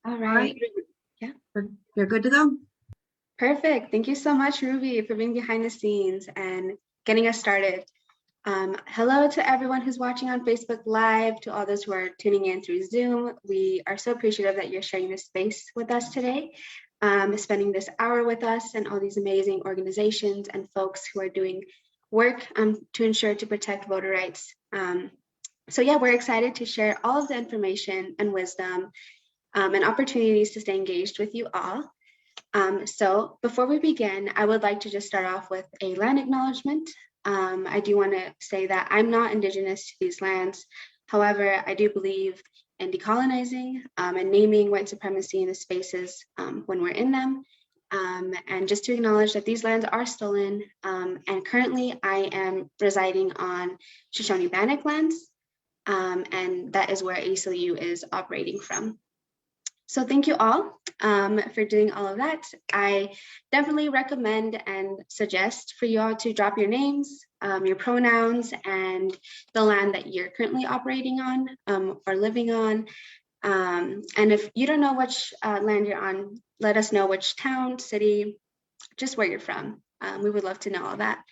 All right. Yeah, you're good to go. Perfect. Thank you so much, Ruby, for being behind the scenes and getting us started. Hello to everyone who's watching on Facebook Live, to all those who are tuning in through Zoom. We are so appreciative that you're sharing this space with us today, spending this hour with us and all these amazing organizations and folks who are doing work to ensure to protect voter rights. So yeah, we're excited to share all of the information and wisdom and opportunities to stay engaged with you all. So before we begin, I would like to just start off with a land acknowledgement. I do want to say that I'm not Indigenous to these lands. However, I do believe in decolonizing and naming white supremacy in the spaces when we're in them. And just to acknowledge that these lands are stolen. And currently I am residing on Shoshone-Bannock lands. And that is where ACLU is operating from. So thank you all for doing all of that. I definitely recommend and suggest for you all to drop your names, your pronouns, and the land that you're currently operating on or living on. And if you don't know which land you're on, let us know which town, city, just where you're from. We would love to know all that.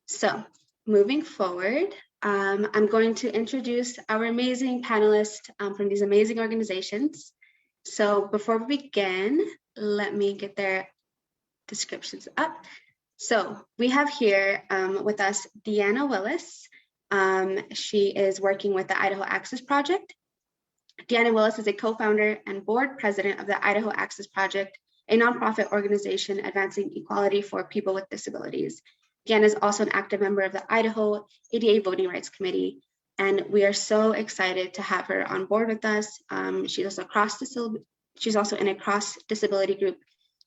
So moving forward, I'm going to introduce our amazing panelists from these amazing organizations. So before we begin, let me get their descriptions up. So we have here with us Deanna Willis. She is working with the Idaho Access Project. Deanna Willis is a co-founder and board president of the Idaho Access Project, a nonprofit organization advancing equality for people with disabilities. Deanna is also an active member of the Idaho ADA Voting Rights Committee, and we are so excited to have her on board with us. She's also in a cross-disability group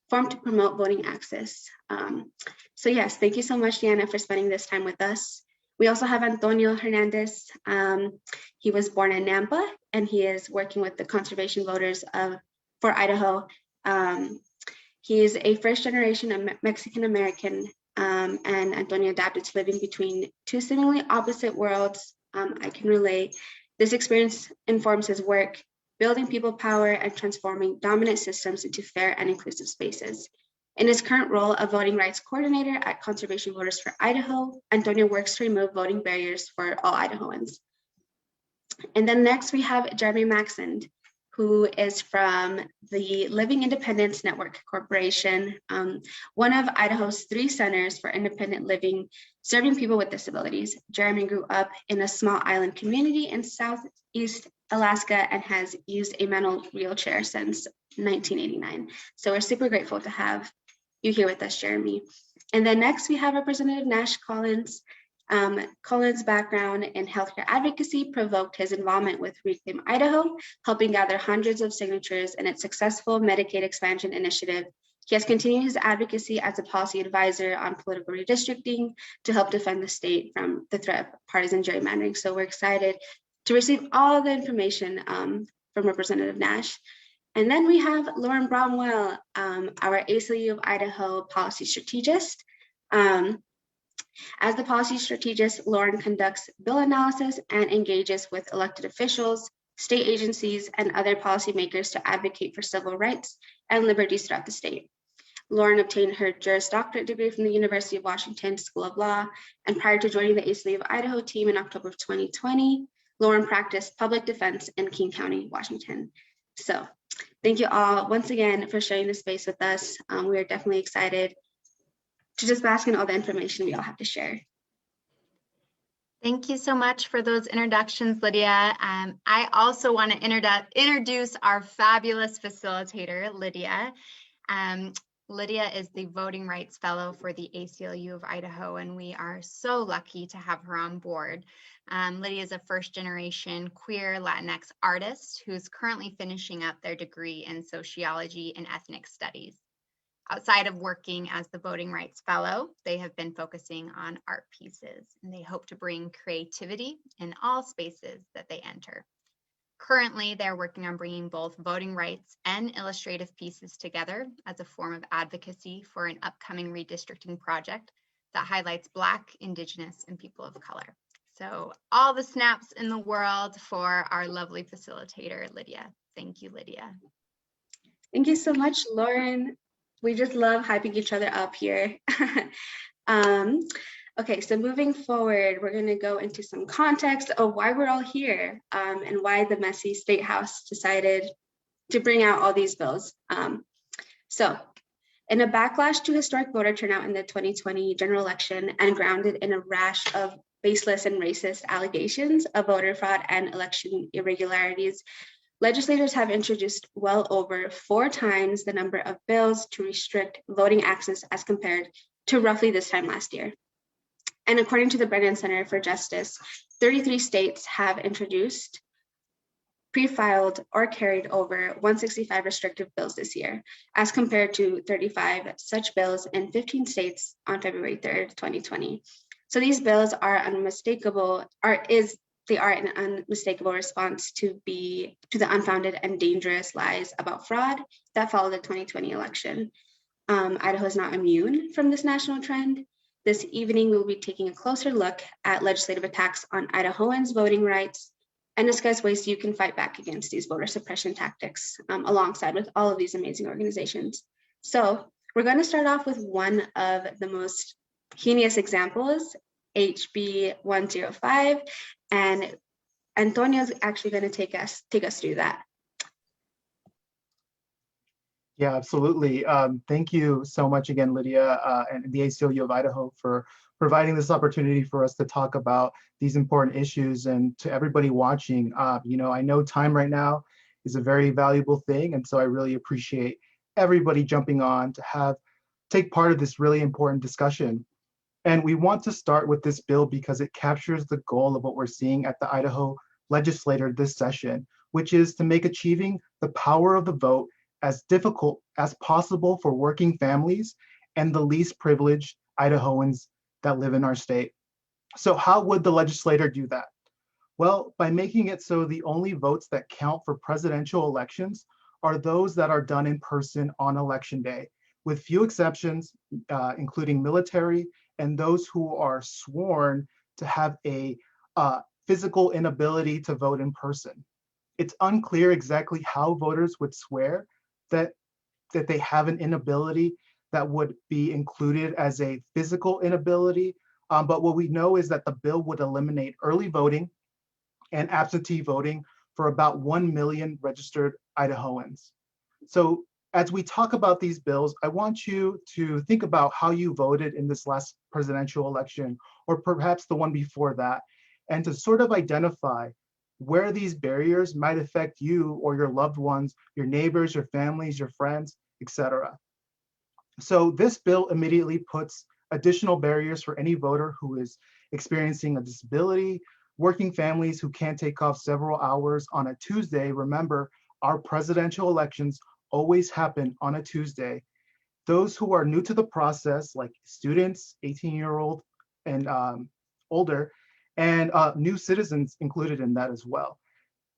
formed to promote voting access. So yes, thank you so much, Deanna, for spending this time with us. We also have Antonio Hernandez. He was born in Nampa, and he is working with the conservation voters for Idaho. He is a first-generation Mexican-American, and Antonio adapted to living between two seemingly opposite worlds. I can relate. This experience informs his work, building people power and transforming dominant systems into fair and inclusive spaces. In his current role of voting rights coordinator at Conservation Voters for Idaho, Antonio works to remove voting barriers for all Idahoans. And then next we have Jeremy Maxand, who is from the Living Independence Network Corporation, one of Idaho's 3 centers for independent living, serving people with disabilities. Jeremy grew up in a small island community in Southeast Alaska and has used a manual wheelchair since 1989. So we're super grateful to have you here with us, Jeremy. And then next we have Representative Nash Collins. Colin's background in healthcare advocacy provoked his involvement with Reclaim Idaho, helping gather hundreds of signatures in its successful Medicaid expansion initiative. He has continued his advocacy as a policy advisor on political redistricting to help defend the state from the threat of partisan gerrymandering. So we're excited to receive all the information from Representative Nash. And then we have Lauren Bromwell, our ACLU of Idaho policy strategist. As the policy strategist, Lauren conducts bill analysis and engages with elected officials, state agencies, and other policymakers to advocate for civil rights and liberties throughout the state. Lauren obtained her Juris Doctorate degree from the University of Washington School of Law, and prior to joining the ACLU of Idaho team in October of 2020, Lauren practiced public defense in King County, Washington. So thank you all once again for sharing this space with us. We are definitely excited to just bask in all the information we all have to share. Thank you so much for those introductions, Lydia. I also want to introduce our fabulous facilitator, Lydia. Lydia is the Voting Rights Fellow for the ACLU of Idaho, and we are so lucky to have her on board. Lydia is a first-generation queer Latinx artist who is currently finishing up their degree in sociology and ethnic studies. Outside of working as the Voting Rights Fellow, they have been focusing on art pieces, and they hope to bring creativity in all spaces that they enter. Currently, they're working on bringing both voting rights and illustrative pieces together as a form of advocacy for an upcoming redistricting project that highlights Black, Indigenous, and people of color. So all the snaps in the world for our lovely facilitator, Lydia. Thank you, Lydia. Thank you so much, Lauren. We just love hyping each other up here. Okay, so moving forward, we're going to go into some context of why we're all here and why the messy State House decided to bring out all these bills. So in a backlash to historic voter turnout in the 2020 general election and grounded in a rash of baseless and racist allegations of voter fraud and election irregularities, legislators have introduced well over 4 times the number of bills to restrict voting access as compared to roughly this time last year. And according to the Brennan Center for Justice, 33 states have introduced, pre-filed, or carried over 165 restrictive bills this year, as compared to 35 such bills in 15 states on February 3rd, 2020. So these bills are unmistakable, they are an unmistakable response to the unfounded and dangerous lies about fraud that followed the 2020 election. Idaho is not immune from this national trend. This evening, we will be taking a closer look at legislative attacks on Idahoans' voting rights and discuss ways you can fight back against these voter suppression tactics alongside with all of these amazing organizations. So we're going to start off with one of the most heinous examples, HB 105, and Antonio is actually going to take us through that. Yeah, absolutely. Thank you so much again, Lydia, and the ACLU of Idaho for providing this opportunity for us to talk about these important issues. And to everybody watching, I know time right now is a very valuable thing. And so I really appreciate everybody jumping on to take part of this really important discussion. And we want to start with this bill because it captures the goal of what we're seeing at the Idaho legislature this session, which is to make achieving the power of the vote as difficult as possible for working families and the least privileged Idahoans that live in our state. So how would the legislator do that? Well, by making it so the only votes that count for presidential elections are those that are done in person on election day, with few exceptions, including military and those who are sworn to have a physical inability to vote in person. It's unclear exactly how voters would swear that they have an inability that would be included as a physical inability. But what we know is that the bill would eliminate early voting and absentee voting for about 1 million registered Idahoans. So as we talk about these bills, I want you to think about how you voted in this last presidential election, or perhaps the one before that, and to sort of identify where these barriers might affect you or your loved ones, your neighbors, your families, your friends, etc. So this bill immediately puts additional barriers for any voter who is experiencing a disability, working families who can't take off several hours on a Tuesday. Remember, our presidential elections always happen on a Tuesday. Those who are new to the process, like students, 18-year-old and older, and new citizens included in that as well,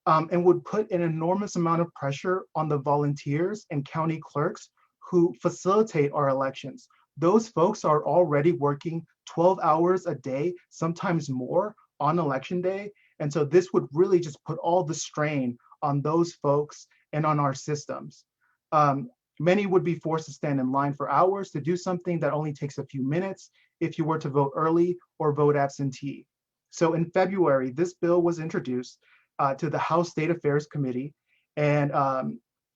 and would put an enormous amount of pressure on the volunteers and county clerks who facilitate our elections. Those folks are already working 12 hours a day, sometimes more, on election day. And so this would really just put all the strain on those folks and on our systems. Many would be forced to stand in line for hours to do something that only takes a few minutes if you were to vote early or vote absentee. So in February, this bill was introduced to the House State Affairs Committee, and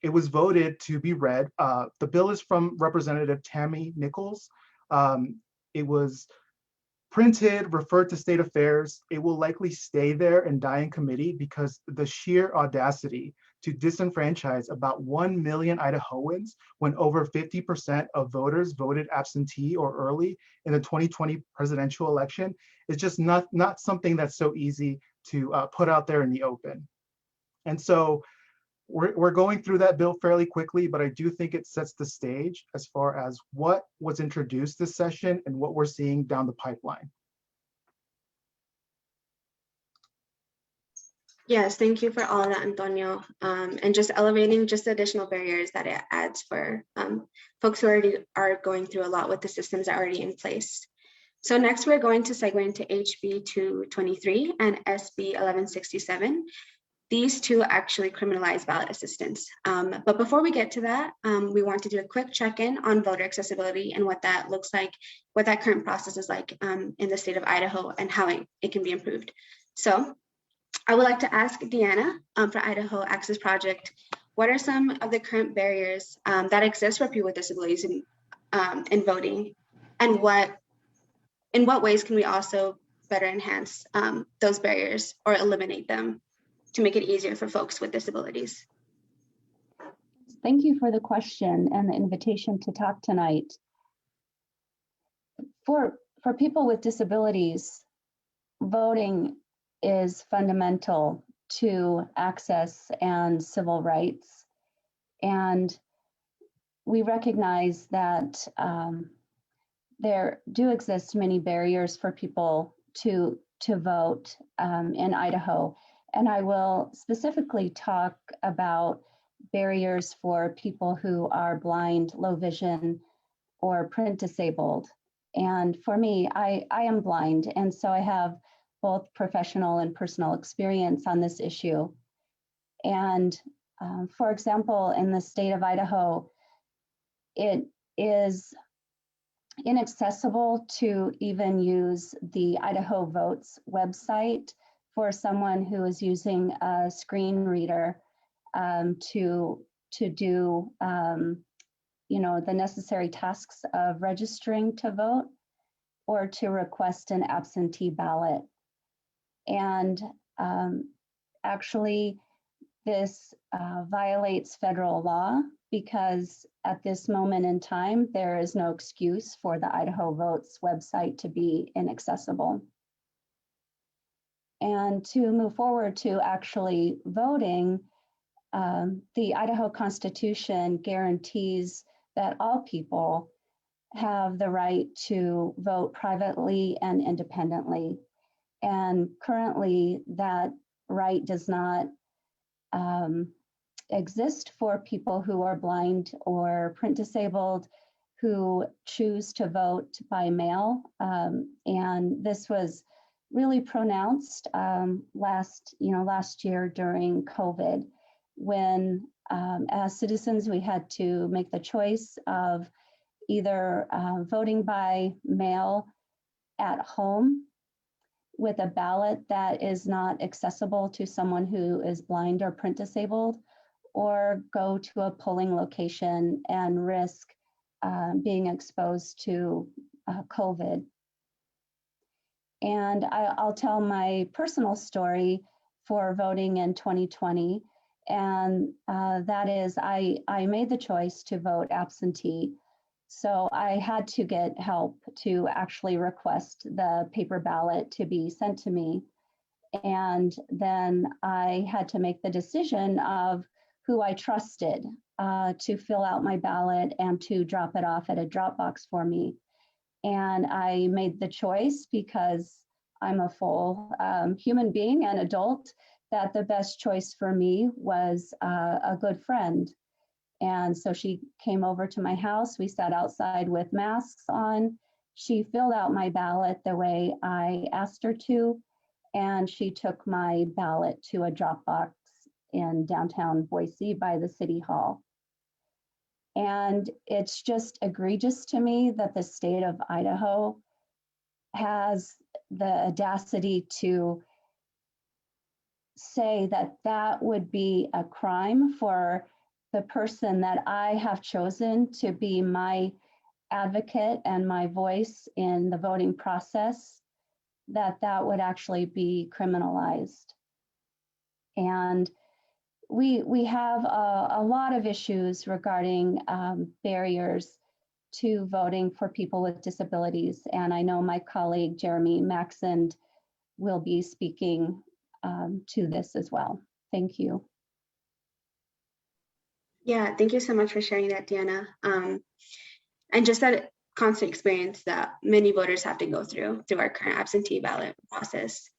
it was voted to be read. The bill is from Representative Tammy Nichols. It was printed, referred to State Affairs. It will likely stay there and die in committee because the sheer audacity to disenfranchise about 1 million Idahoans when over 50% of voters voted absentee or early in the 2020 presidential election is just not something that's so easy to put out there in the open. And so we're going through that bill fairly quickly, but I do think it sets the stage as far as what was introduced this session and what we're seeing down the pipeline. Yes, thank you for all of that, Antonio. And just elevating just the additional barriers that it adds for folks who already are going through a lot with the systems that are already in place. So next, we're going to segue into HB 223 and SB 1167. these two actually criminalize ballot assistance. But before we get to that, we want to do a quick check-in on voter accessibility and what that looks like, what that current process is like in the state of Idaho and how it can be improved. So I would like to ask Deanna for Idaho Access Project, what are some of the current barriers that exist for people with disabilities in voting, and in what ways can we also better enhance those barriers or eliminate them to make it easier for folks with disabilities? Thank you for the question and the invitation to talk tonight. For people with disabilities, voting is fundamental to access and civil rights. And we recognize that there do exist many barriers for people to vote in Idaho. And I will specifically talk about barriers for people who are blind, low vision, or print disabled. And for me, I am blind, and so I have both professional and personal experience on this issue. And for example, in the state of Idaho, it is inaccessible to even use the Idaho Votes website for someone who is using a screen reader to do the necessary tasks of registering to vote or to request an absentee ballot. And actually, this violates federal law because at this moment in time, there is no excuse for the Idaho Votes website to be inaccessible. And to move forward to actually voting, the Idaho Constitution guarantees that all people have the right to vote privately and independently. And currently, that right does not exist for people who are blind or print disabled who choose to vote by mail. And this was really pronounced last year during COVID, when as citizens we had to make the choice of either voting by mail at home with a ballot that is not accessible to someone who is blind or print disabled, or go to a polling location and risk being exposed to COVID. And I'll tell my personal story for voting in 2020. And that is, I made the choice to vote absentee. So I had to get help to actually request the paper ballot to be sent to me. And then I had to make the decision of who I trusted to fill out my ballot and to drop it off at a drop box for me. And I made the choice, because I'm a full human being and adult, that the best choice for me was a good friend. And so she came over to my house. We sat outside with masks on. She filled out my ballot the way I asked her to, and she took my ballot to a drop box in downtown Boise by the city hall. And it's just egregious to me that the state of Idaho has the audacity to say that that would be a crime for the person that I have chosen to be my advocate and my voice in the voting process, that would actually be criminalized. And we have a lot of issues regarding barriers to voting for people with disabilities. And I know my colleague, Jeremy Maxand, will be speaking to this as well. Thank you. Yeah, thank you so much for sharing that, Deanna. And just that constant experience that many voters have to go through our current absentee ballot process.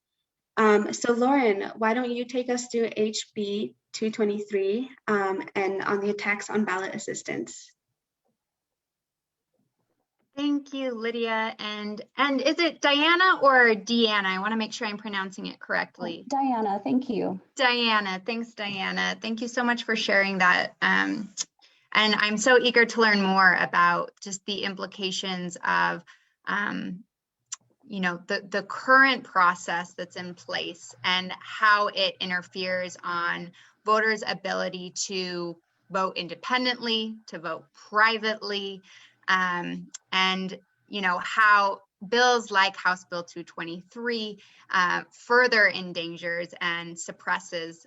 So Lauren, why don't you take us through HB 223 and on the attacks on ballot assistance? Thank you, Lydia. And is it Diana or Deanna? I want to make sure I'm pronouncing it correctly. Diana, thank you. Diana, thanks, Diana. Thank you so much for sharing that. And I'm so eager to learn more about just the implications of, you know, the current process that's in place and how it interferes on voters' ability to vote independently, to vote privately, and you know how bills like House Bill 223 further endangers and suppresses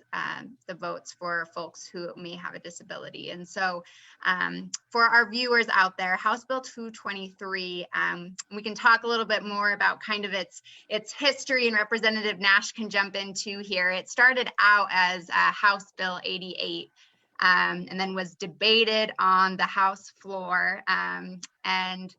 the votes for folks who may have a disability. And so for our viewers out there, House Bill 223, we can talk a little bit more about kind of its history, and Representative Nash can jump into here. It started out as House Bill 88. And then was debated on the House floor and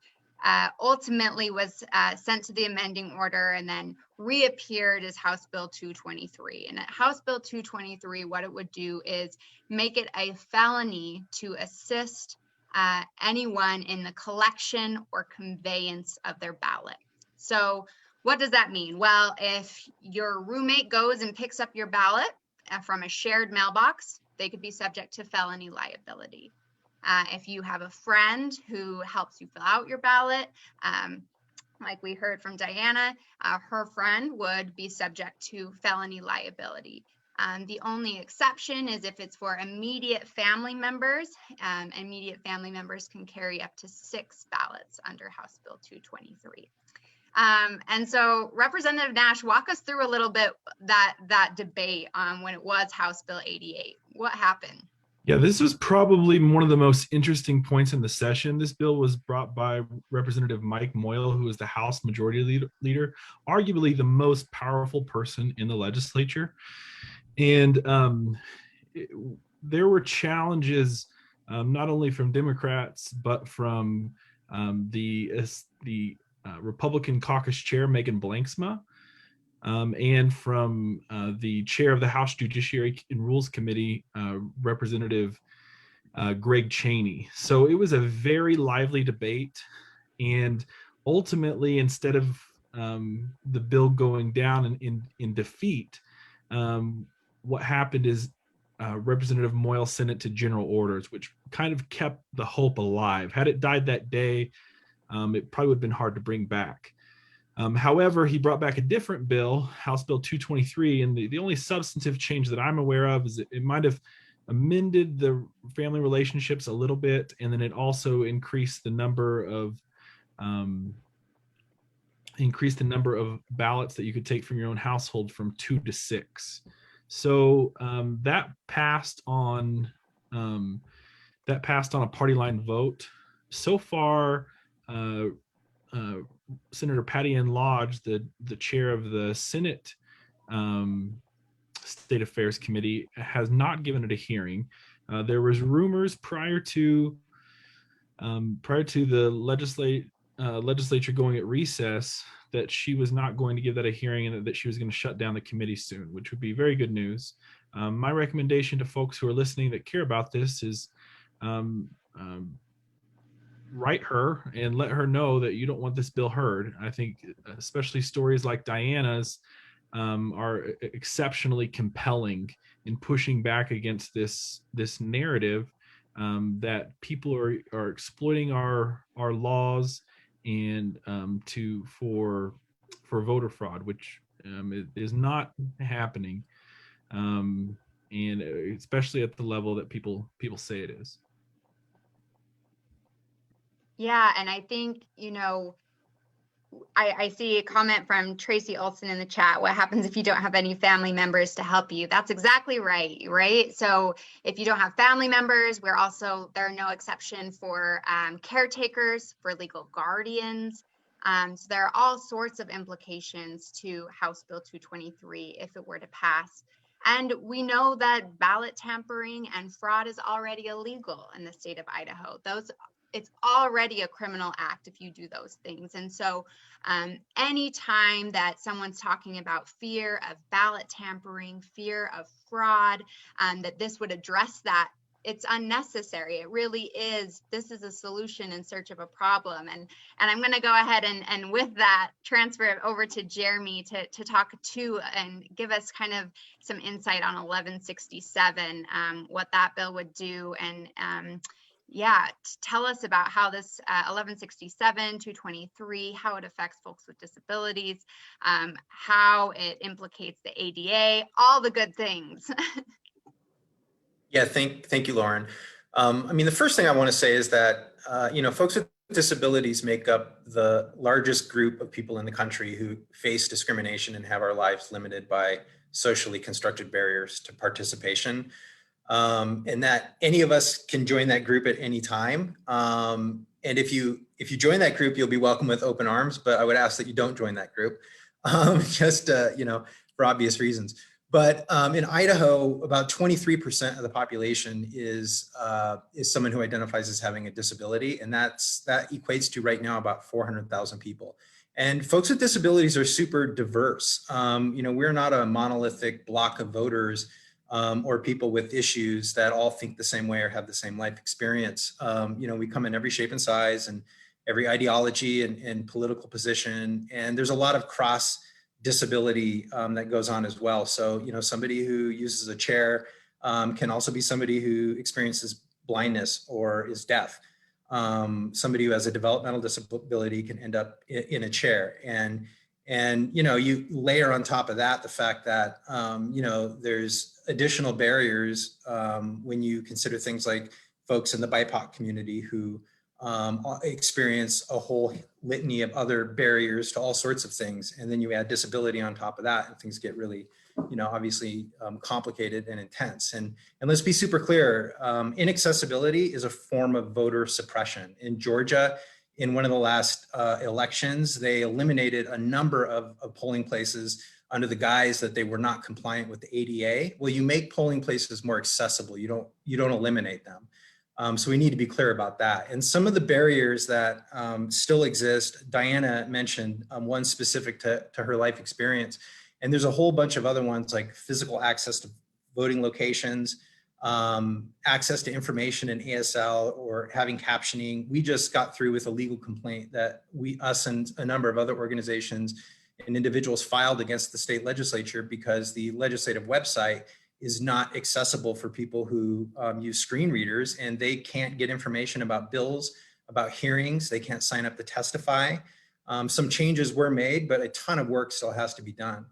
ultimately was sent to the amending order and then reappeared as House Bill 223. And at House Bill 223, what it would do is make it a felony to assist anyone in the collection or conveyance of their ballot. So what does that mean? Well, if your roommate goes and picks up your ballot from a shared mailbox, they could be subject to felony liability. If you have a friend who helps you fill out your ballot, like we heard from Diana, her friend would be subject to felony liability. The only exception is if it's for immediate family members. Immediate family members can carry up to 6 ballots under House Bill 223. And so Representative Nash, walk us through a little bit that debate when it was House Bill 88. What happened? Yeah, this was probably one of the most interesting points in the session. This bill was brought by Representative Mike Moyle, who is the House Majority Leader, arguably the most powerful person in the legislature. And there were challenges not only from Democrats, but from the Republican caucus chair, Megan Blanksma, and from the chair of the House Judiciary and Rules Committee, Representative Greg Cheney. So it was a very lively debate. And ultimately, instead of the bill going down in defeat, what happened is Representative Moyle sent it to general orders, which kind of kept the hope alive. Had it died that day, it probably would have been hard to bring back. However, he brought back a different bill, House Bill 223, and the only substantive change that I'm aware of is it might have amended the family relationships a little bit, and then it also increased the number of ballots that you could take from your own household from 2 to 6. So that passed on a party line vote. So far, Senator Patty Ann Lodge, the chair of the Senate State Affairs Committee, has not given it a hearing. There was rumors prior to the legislature going at recess that she was not going to give that a hearing and that she was going to shut down the committee soon, which would be very good news. My recommendation to folks who are listening that care about this is write her and let her know that you don't want this bill heard. I think especially stories like Diana's are exceptionally compelling in pushing back against this narrative that people are exploiting our laws and for voter fraud, which is not happening, and especially at the level that people say it is. Yeah, and I think, you know, I see a comment from Tracy Olson in the chat. What happens if you don't have any family members to help you? That's exactly right, right? So if you don't have family members, there are no exception for caretakers, for legal guardians. So there are all sorts of implications to House Bill 223 if it were to pass. And we know that ballot tampering and fraud is already illegal in the state of Idaho. It's already a criminal act if you do those things. And so anytime that someone's talking about fear of ballot tampering, fear of fraud, that this would address that it's unnecessary. It really is. This is a solution in search of a problem. And I'm going to go ahead and with that, transfer it over to Jeremy to talk to and give us kind of some insight on 1167, what that bill would do. And yeah, tell us about how this 1167, 223, how it affects folks with disabilities, how it implicates the ADA, all the good things. Yeah, thank you, Lauren. I mean, the first thing I want to say is that, folks with disabilities make up the largest group of people in the country who face discrimination and have our lives limited by socially constructed barriers to participation. And that any of us can join that group at any time. And if you join that group, you'll be welcome with open arms, but I would ask that you don't join that group, just, for obvious reasons. But in Idaho, about 23% of the population is someone who identifies as having a disability, and that equates to right now about 400,000 people. And folks with disabilities are super diverse. We're not a monolithic block of voters or people with issues that all think the same way or have the same life experience. We come in every shape and size and every ideology and political position, and there's a lot of cross disability that goes on as well. So, somebody who uses a chair can also be somebody who experiences blindness or is deaf. Somebody who has a developmental disability can end up in a chair. And you layer on top of that the fact that, there's additional barriers when you consider things like folks in the BIPOC community who experience a whole litany of other barriers to all sorts of things. And then you add disability on top of that and things get really, obviously complicated and intense. And let's be super clear, inaccessibility is a form of voter suppression. In Georgia, in one of the last elections, they eliminated a number of polling places under the guise that they were not compliant with the ADA. Well, you make polling places more accessible. You don't eliminate them. So we need to be clear about that. And some of the barriers that still exist, Diana mentioned one specific to her life experience. And there's a whole bunch of other ones like physical access to voting locations, access to information in ASL or having captioning. We just got through with a legal complaint that us and a number of other organizations and individuals filed against the state legislature because the legislative website is not accessible for people who use screen readers, and they can't get information about bills, about hearings. They can't sign up to testify. Some changes were made, but a ton of work still has to be done.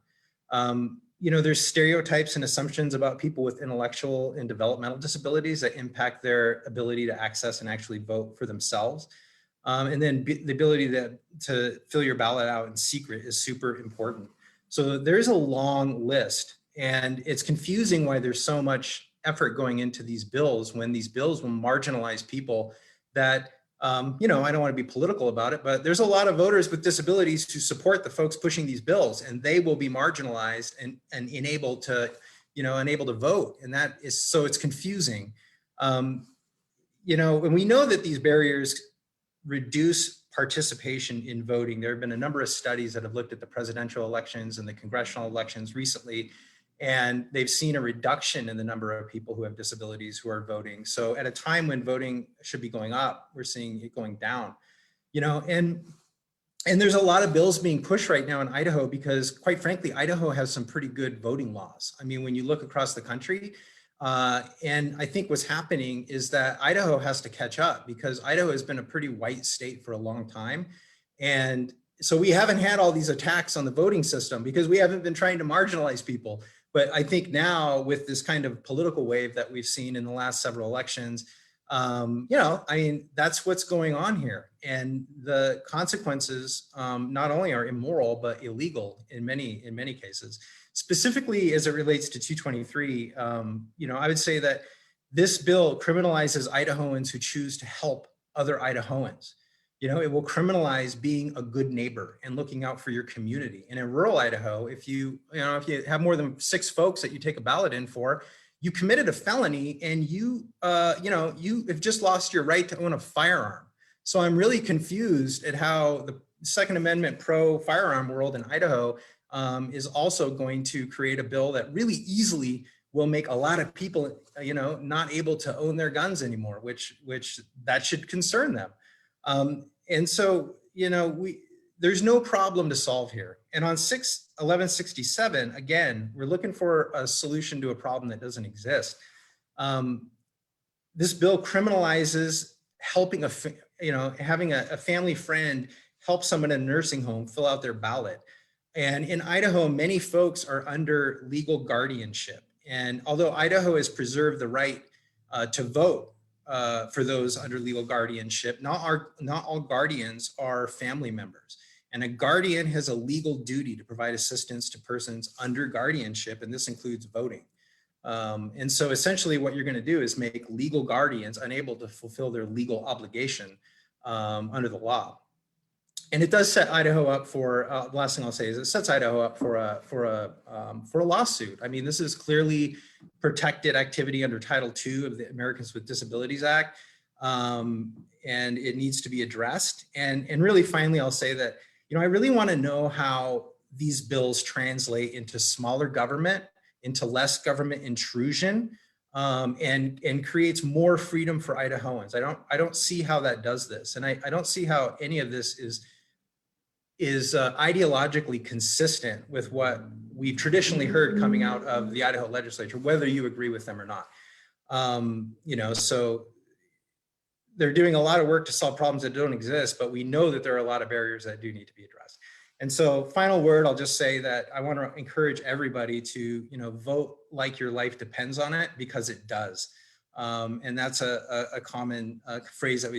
There's stereotypes and assumptions about people with intellectual and developmental disabilities that impact their ability to access and actually vote for themselves. And then the ability to fill your ballot out in secret is super important. So there's a long list. And it's confusing why there's so much effort going into these bills when these bills will marginalize people that, I don't want to be political about it, but there's a lot of voters with disabilities who support the folks pushing these bills, and they will be marginalized and unable to vote. And that is, so it's confusing. And we know that these barriers reduce participation in voting. There have been a number of studies that have looked at the presidential elections and the congressional elections recently, and they've seen a reduction in the number of people who have disabilities who are voting. So at a time when voting should be going up, we're seeing it going down, and there's a lot of bills being pushed right now in Idaho because, quite frankly, Idaho has some pretty good voting laws. I mean, when you look across the country, and I think what's happening is that Idaho has to catch up because Idaho has been a pretty white state for a long time. And so we haven't had all these attacks on the voting system because we haven't been trying to marginalize people. But I think now with this kind of political wave that we've seen in the last several elections, that's what's going on here. And the consequences not only are immoral, but illegal in many cases. Specifically, as it relates to 223, I would say that this bill criminalizes Idahoans who choose to help other Idahoans. It will criminalize being a good neighbor and looking out for your community. And in rural Idaho, if you have more than 6 folks that you take a ballot in for, you committed a felony and you have just lost your right to own a firearm. So I'm really confused at how the Second Amendment pro-firearm world in Idaho is also going to create a bill that really easily will make a lot of people, not able to own their guns anymore, which that should concern them. And so, there's no problem to solve here. And on 1167, again, we're looking for a solution to a problem that doesn't exist. This bill criminalizes helping having a family friend help someone in a nursing home fill out their ballot. And in Idaho, many folks are under legal guardianship. And although Idaho has preserved the right to vote for those under legal guardianship, not all guardians are family members. And a guardian has a legal duty to provide assistance to persons under guardianship, and this includes voting. And so essentially what you're going to do is make legal guardians unable to fulfill their legal obligation under the law. And it does set Idaho up for, the last thing I'll say is it sets Idaho up for a lawsuit. I mean, this is clearly protected activity under Title II of the Americans with Disabilities Act, and it needs to be addressed. And really, finally, I'll say that, I really want to know how these bills translate into smaller government, into less government intrusion, and creates more freedom for Idahoans. I don't see how that does this, and I don't see how any of this is ideologically consistent with what we've traditionally heard coming out of the Idaho legislature, whether you agree with them or not. So they're doing a lot of work to solve problems that don't exist, but we know that there are a lot of barriers that do need to be addressed. And so final word, I'll just say that I want to encourage everybody to, vote like your life depends on it, because it does. And that's a common phrase that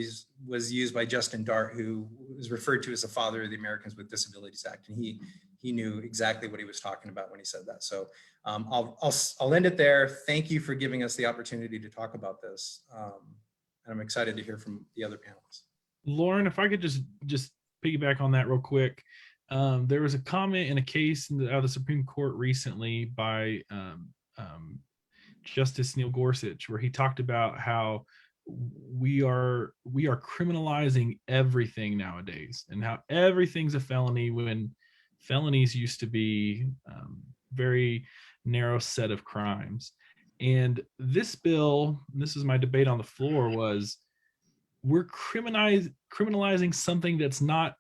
was used by Justin Dart, who was referred to as the father of the Americans with Disabilities Act. And he knew exactly what he was talking about when he said that. So I'll end it there. Thank you for giving us the opportunity to talk about this. And I'm excited to hear from the other panelists. Lauren, if I could just piggyback on that real quick. There was a comment in a case out of the Supreme Court recently by Justice Neil Gorsuch, where he talked about how we are criminalizing everything nowadays, and how everything's a felony when felonies used to be very narrow set of crimes. And this bill, and this is my debate on the floor, was we're criminalizing something that's not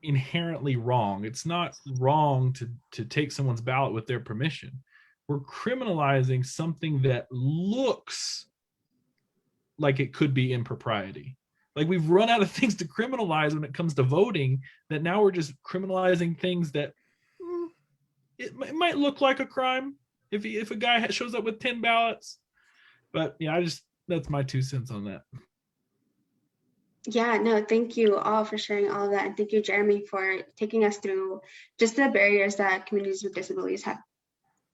inherently wrong. It's not wrong to take someone's ballot with their permission. We're criminalizing something that looks like it could be impropriety. Like, we've run out of things to criminalize when it comes to voting, that now we're just criminalizing things that it might look like a crime if a guy shows up with 10 ballots. But yeah, that's my 2 cents on that. Yeah, no, thank you all for sharing all of that. And thank you, Jeremy, for taking us through just the barriers that communities with disabilities have,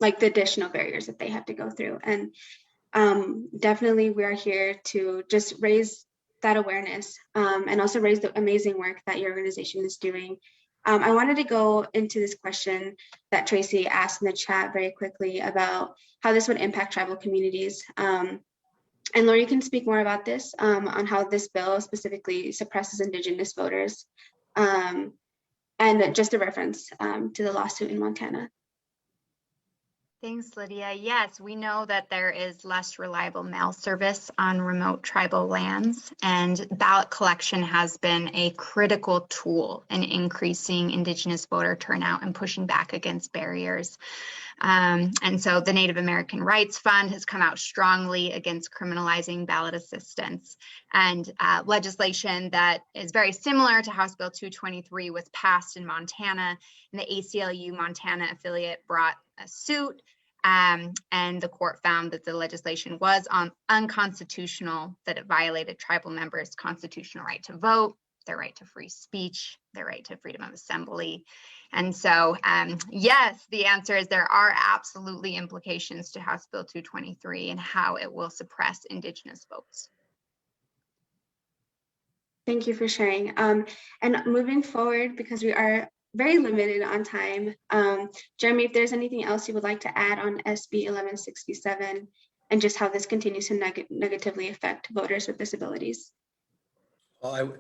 like the additional barriers that they have to go through. And definitely we are here to just raise that awareness and also raise the amazing work that your organization is doing. I wanted to go into this question that Tracy asked in the chat very quickly about how this would impact tribal communities. And Laura, you can speak more about this on how this bill specifically suppresses Indigenous voters, and just a reference to the lawsuit in Montana. Thanks, Lydia. Yes, we know that there is less reliable mail service on remote tribal lands, and ballot collection has been a critical tool in increasing Indigenous voter turnout and pushing back against barriers. And so the Native American Rights Fund has come out strongly against criminalizing ballot assistance, and legislation that is very similar to House Bill 223 was passed in Montana, and the ACLU Montana affiliate brought a suit, and the court found that the legislation was unconstitutional, that it violated tribal members' constitutional right to vote, their right to free speech, their right to freedom of assembly. And so, yes, the answer is there are absolutely implications to House Bill 223 and how it will suppress Indigenous votes. Thank you for sharing. And moving forward, because we are very limited on time, Jeremy, if there's anything else you would like to add on SB 1167 and just how this continues to negatively affect voters with disabilities. Well,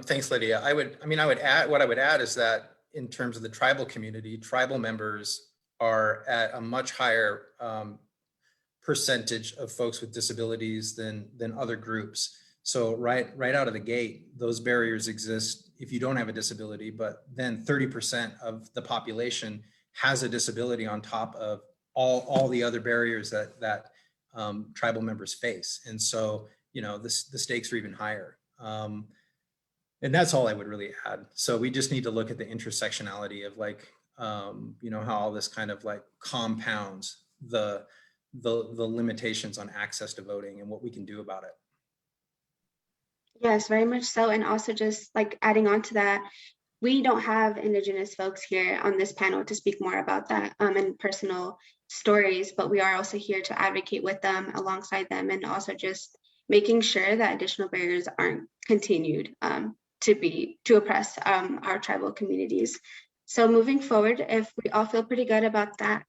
thanks, Lydia. I would add is that in terms of the tribal community, tribal members are at a much higher percentage of folks with disabilities than other groups. So right out of the gate, those barriers exist if you don't have a disability, but then 30% of the population has a disability on top of all the other barriers that tribal members face. And so, the stakes are even higher. And that's all I would really add. So we just need to look at the intersectionality of how all this kind of compounds the limitations on access to voting and what we can do about it. Yes, very much so. And also just adding on to that, we don't have Indigenous folks here on this panel to speak more about that and personal stories, but we are also here to advocate with them, alongside them, and also just making sure that additional barriers aren't continued to oppress our tribal communities. So moving forward, if we all feel pretty good about that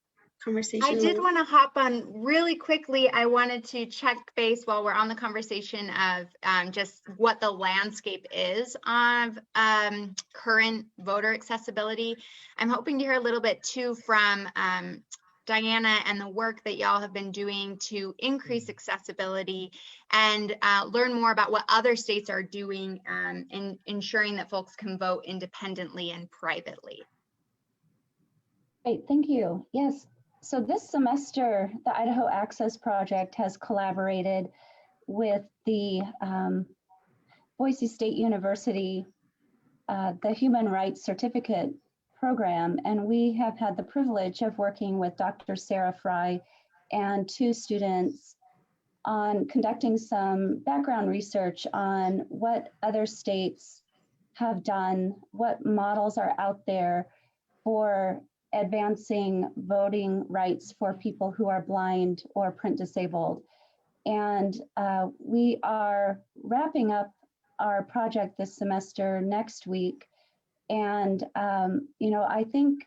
conversation. I did want to hop on really quickly. I wanted to check base while we're on the conversation of just what the landscape is of current voter accessibility. I'm hoping to hear a little bit too from Diana and the work that y'all have been doing to increase accessibility and learn more about what other states are doing in ensuring that folks can vote independently and privately. Great, thank you. Yes. So this semester, the Idaho Access Project has collaborated with the Boise State University, the Human Rights Certificate Program, and we have had the privilege of working with Dr. Sarah Fry and 2 students on conducting some background research on what other states have done, what models are out there for advancing voting rights for people who are blind or print disabled. And we are wrapping up our project this semester next week. And, I think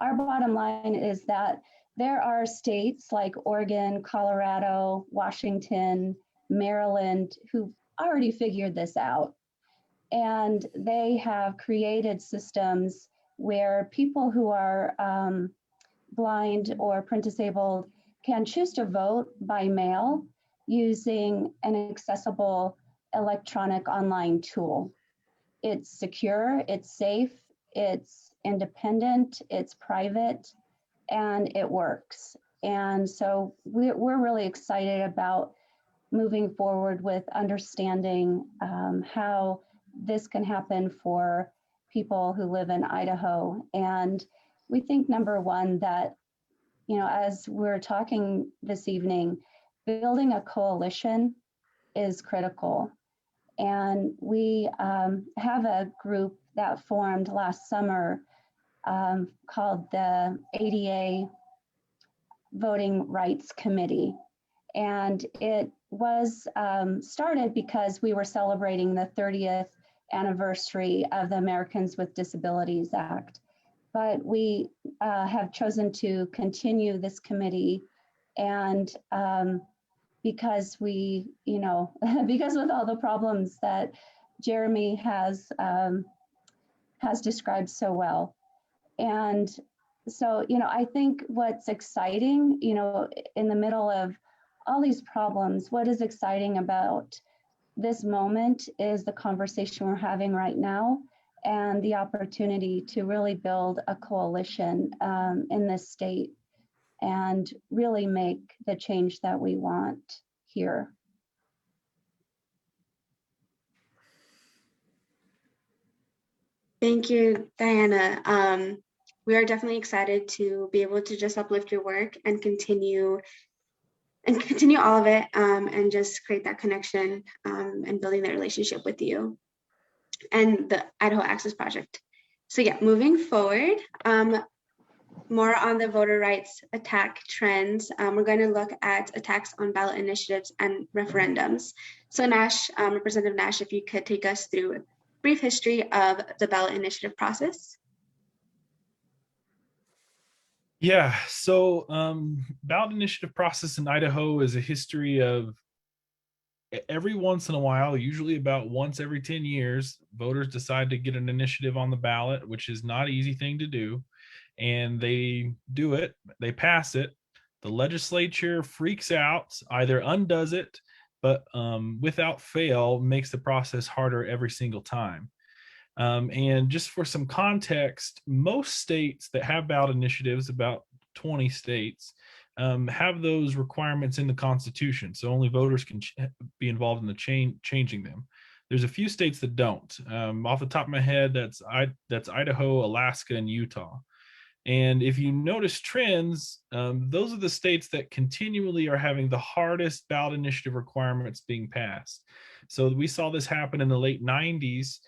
our bottom line is that there are states like Oregon, Colorado, Washington, Maryland, who've already figured this out. And they have created systems where people who are blind or print disabled can choose to vote by mail using an accessible electronic online tool. It's secure, it's safe, it's independent, it's private, and it works. And so we're really excited about moving forward with understanding how this can happen for people who live in Idaho. And we think, number one, that, as we're talking this evening, building a coalition is critical. And we have a group that formed last summer called the ADA Voting Rights Committee. And it was started because we were celebrating the 30th anniversary of the Americans with Disabilities Act. But we have chosen to continue this committee, and because we, because with all the problems that Jeremy has described so well. And so, I think what's exciting, in the middle of all these problems, what is exciting about this moment is the conversation we're having right now and the opportunity to really build a coalition in this state and really make the change that we want here. Thank you, Diana. We are definitely excited to be able to just uplift your work and continue all of it and just create that connection and building that relationship with you and the Idaho Access Project. So yeah, moving forward, more on the voter rights attack trends, we're going to look at attacks on ballot initiatives and referendums. So Nash, Representative Nash, if you could take us through a brief history of the ballot initiative process. Yeah, so ballot initiative process in Idaho is a history of every once in a while, usually about once every 10 years, voters decide to get an initiative on the ballot, which is not an easy thing to do. And they do it, they pass it, The legislature freaks out, either undoes it, but without fail makes the process harder every single time. And just for some context, most states that have ballot initiatives, about 20 states, have those requirements in the Constitution. So only voters can be involved in the changing them. There's a few states that don't. Off the top of my head, that's Idaho, Alaska, and Utah. And if you notice trends, those are the states that continually are having the hardest ballot initiative requirements being passed. So we saw this happen in the late 90s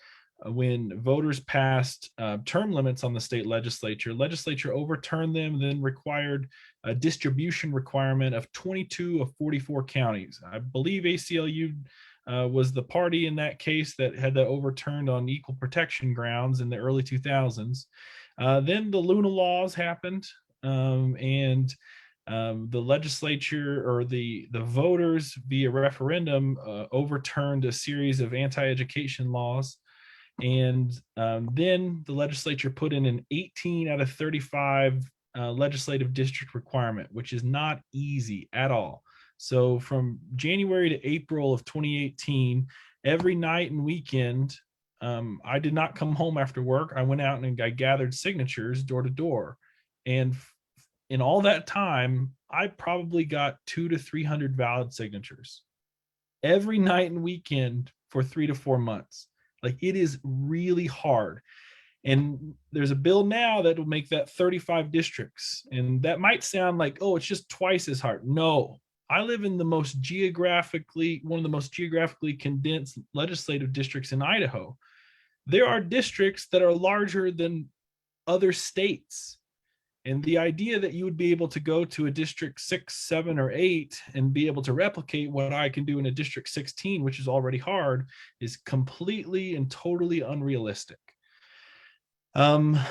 when voters passed term limits on the state legislature. Legislature overturned them, then required a distribution requirement of 22 of 44 counties. I believe ACLU was the party in that case that had that overturned on equal protection grounds in the early 2000s. Then the Luna laws happened, and the legislature or the voters via referendum overturned a series of anti-education laws. And then the legislature put in an 18 out of 35 legislative district requirement, which is not easy at all. So from January to April of 2018, every night and weekend, I did not come home after work. I went out and I gathered signatures door to door. And in all that time, I probably got 200 to 300 valid signatures every night and weekend for 3 to 4 months. Like, it is really hard. And there's a bill now that will make that 35 districts. And that might sound like, oh, it's just twice as hard. No, I live in one of the most geographically condensed legislative districts in Idaho. There are districts that are larger than other states. And the idea that you would be able to go to a district 6, 7, or 8 and be able to replicate what I can do in a district 16, which is already hard, is completely and totally unrealistic. Yeah,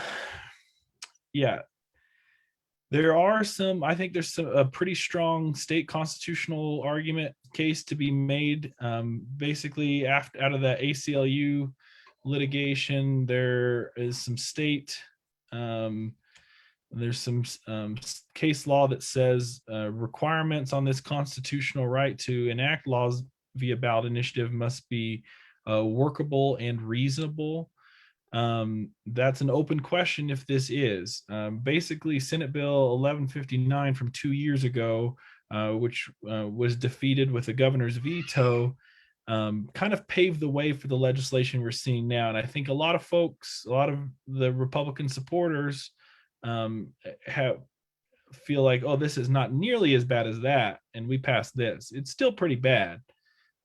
there are some, I think there's a pretty strong state constitutional argument case to be made. Basically, out of the ACLU litigation, there is some state, there's some case law that says requirements on this constitutional right to enact laws via ballot initiative must be workable and reasonable. That's an open question if this is. Basically, Senate Bill 1159 from 2 years ago, which was defeated with the governor's veto, kind of paved the way for the legislation we're seeing now. And I think a lot of folks, a lot of the Republican supporters feel like, oh, this is not nearly as bad as that, and we passed this. It's still pretty bad.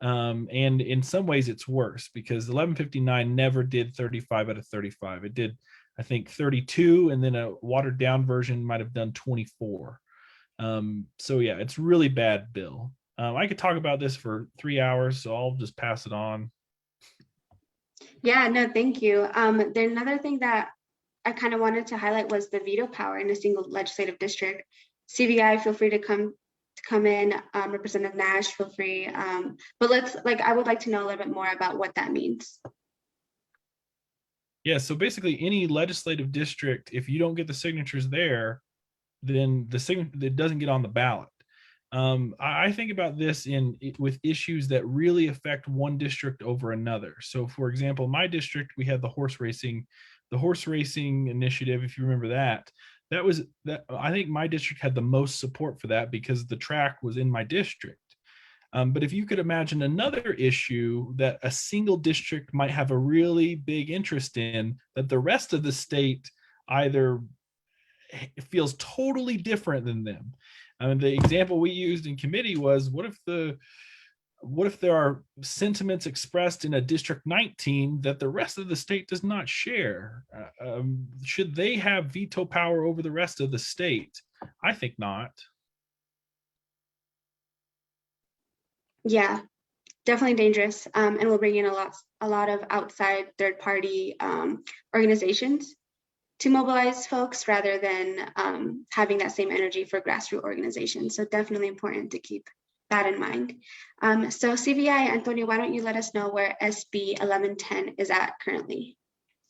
And in some ways it's worse because 1159 never did 35 out of 35. It did, I think, 32, and then a watered down version might have done 24. So yeah, it's really bad bill. I could talk about this for 3 hours, so I'll just pass it on. Yeah, no, thank you. There's another thing that I kind of wanted to highlight was the veto power in a single legislative district. CVI, feel free to come in. Representative Nash, feel free. But I would like to know a little bit more about what that means. Yeah, so basically any legislative district, if you don't get the signatures there, then it doesn't get on the ballot. I think about this with issues that really affect one district over another. So for example, my district, we had the horse racing initiative, if you remember that. I think my district had the most support for that because the track was in my district. But if you could imagine another issue that a single district might have a really big interest in, that the rest of the state either feels totally different than them. The example we used in committee was, what if there are sentiments expressed in a District 19 that the rest of the state does not share? Should they have veto power over the rest of the state? I think not. Yeah, definitely dangerous. And we'll bring in a lot of outside third-party organizations to mobilize folks rather than having that same energy for grassroots organizations. So definitely important to keep that in mind. So CVI, Antonio, why don't you let us know where SB 1110 is at currently?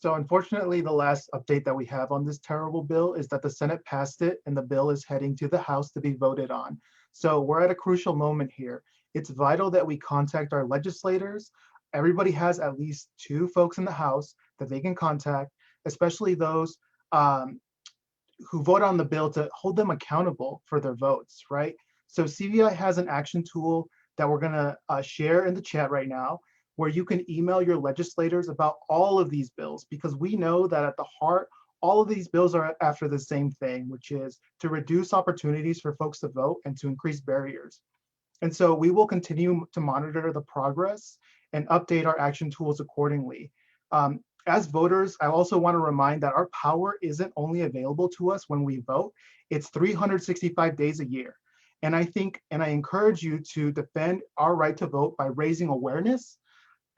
So unfortunately, the last update that we have on this terrible bill is that the Senate passed it and the bill is heading to the House to be voted on. So we're at a crucial moment here. It's vital that we contact our legislators. Everybody has at least 2 folks in the House that they can contact, especially those who vote on the bill, to hold them accountable for their votes, right? So CVI has an action tool that we're gonna share in the chat right now, where you can email your legislators about all of these bills, because we know that at the heart, all of these bills are after the same thing, which is to reduce opportunities for folks to vote and to increase barriers. And so we will continue to monitor the progress and update our action tools accordingly. As voters, I also want to remind that our power isn't only available to us when we vote, it's 365 days a year. And I think, and I encourage you to defend our right to vote by raising awareness.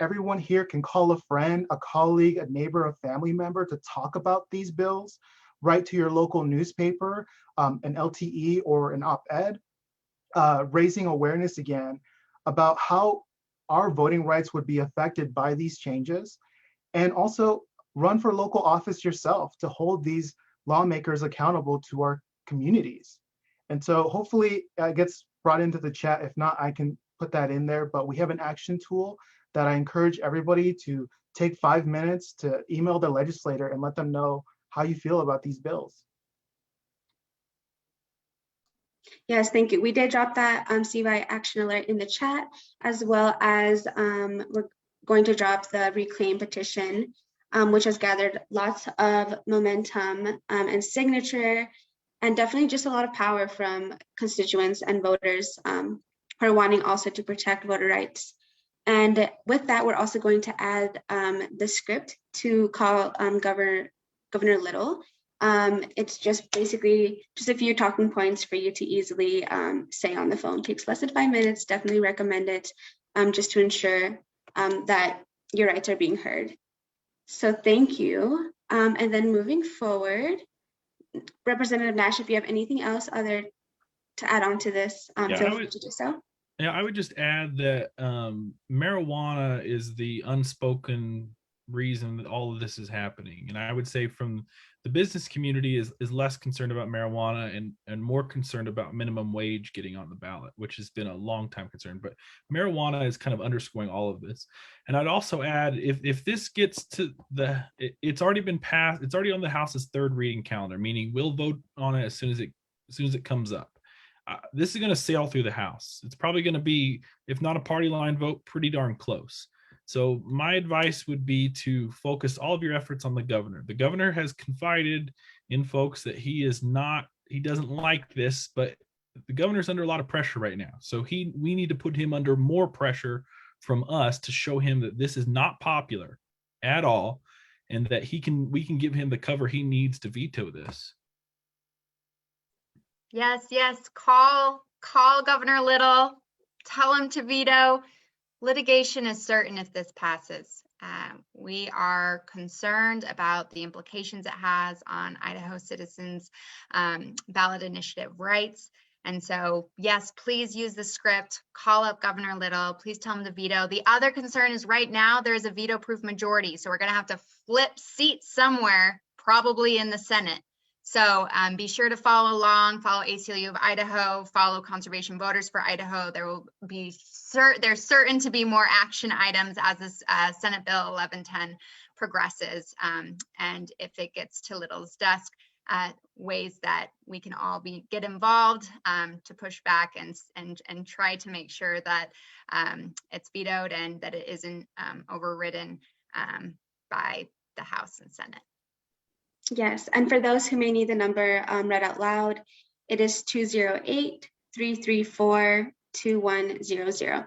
Everyone here can call a friend, a colleague, a neighbor, a family member to talk about these bills. Write to your local newspaper, an LTE or an op-ed, raising awareness again about how our voting rights would be affected by these changes. And also run for local office yourself to hold these lawmakers accountable to our communities. And so hopefully it gets brought into the chat. If not, I can put that in there, but we have an action tool that I encourage everybody to take 5 minutes to email the legislator and let them know how you feel about these bills. Yes, thank you. We did drop that CVI action alert in the chat, as well as we're going to drop the reclaim petition, which has gathered lots of momentum and signature, and definitely just a lot of power from constituents and voters who are wanting also to protect voter rights. And with that, we're also going to add the script to call Governor Little. It's just basically just a few talking points for you to easily say on the phone. It takes less than 5 minutes. Definitely recommend it, just to ensure that your rights are being heard. So thank you. And then moving forward, Representative Nash, if you have anything else other to add on to this, feel free to do so. Yeah, I would just add that marijuana is the unspoken reason that all of this is happening. And I would say from the business community is less concerned about marijuana and more concerned about minimum wage getting on the ballot, which has been a long time concern. But marijuana is kind of underscoring all of this. And I'd also add, if this gets to it's already been passed, it's already on the House's 3rd reading calendar, meaning we'll vote on it as soon as it comes up. This is going to sail through the House. It's probably going to be, if not a party line vote, pretty darn close. So my advice would be to focus all of your efforts on the governor. The governor has confided in folks that he doesn't like this, but the governor's under a lot of pressure right now. So we need to put him under more pressure from us to show him that this is not popular at all, and that we can give him the cover he needs to veto this. Yes, call Governor Little, tell him to veto. Litigation is certain if this passes. We are concerned about the implications it has on Idaho citizens' ballot initiative rights. And so, yes, please use the script, call up Governor Little, please tell him to veto. The other concern is right now there is a veto-proof majority, so we're going to have to flip seats somewhere, probably in the Senate. So be sure to follow along, follow ACLU of Idaho, follow Conservation Voters for Idaho. There will be there's certain to be more action items as this Senate Bill 1110 progresses. And if it gets to Little's desk, ways that we can all get involved to push back and try to make sure that it's vetoed and that it isn't overridden by the House and Senate. Yes, and for those who may need the number read out loud, it is 208-334-2100. And